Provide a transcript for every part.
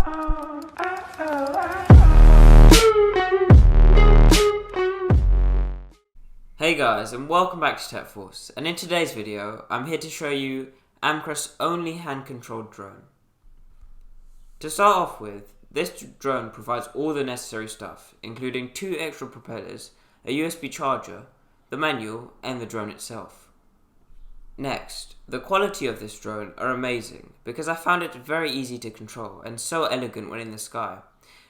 Hey guys, and welcome back to Tech Force, and in today's video I'm here to show you Amcrest's only hand-controlled drone. To start off with, this drone provides all the necessary stuff, including 2 extra propellers, a USB charger, the manual, and the drone itself. Next, the quality of this drone are amazing because I found it very easy to control and so elegant when in the sky,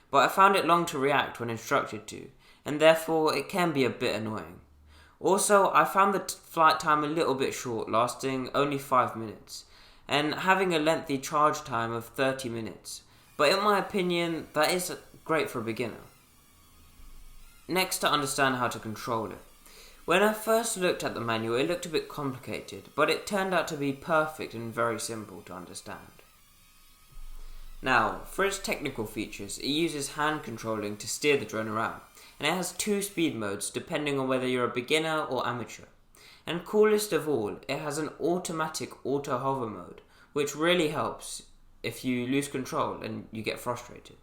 but I found it long to react when instructed to, and therefore it can be a bit annoying. Also, I found the flight time a little bit short, lasting only 5 minutes, and having a lengthy charge time of 30 minutes, but in my opinion, that is great for a beginner. Next, to understand how to control it. When I first looked at the manual, it looked a bit complicated, but it turned out to be perfect and very simple to understand. Now, for its technical features, it uses hand controlling to steer the drone around, and it has 2 speed modes depending on whether you're a beginner or amateur. And coolest of all, it has an automatic auto hover mode, which really helps if you lose control and you get frustrated.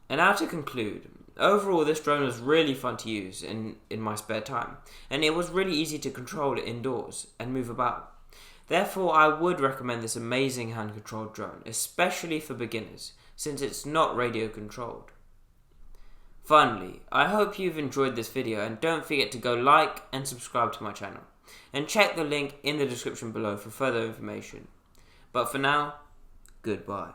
And now to conclude, overall this drone was really fun to use in my spare time, and it was really easy to control it indoors and move about. Therefore, I would recommend this amazing hand-controlled drone, especially for beginners, since it's not radio controlled. Finally, I hope you've enjoyed this video, and don't forget to go like and subscribe to my channel, and check the link in the description below for further information. But for now, goodbye.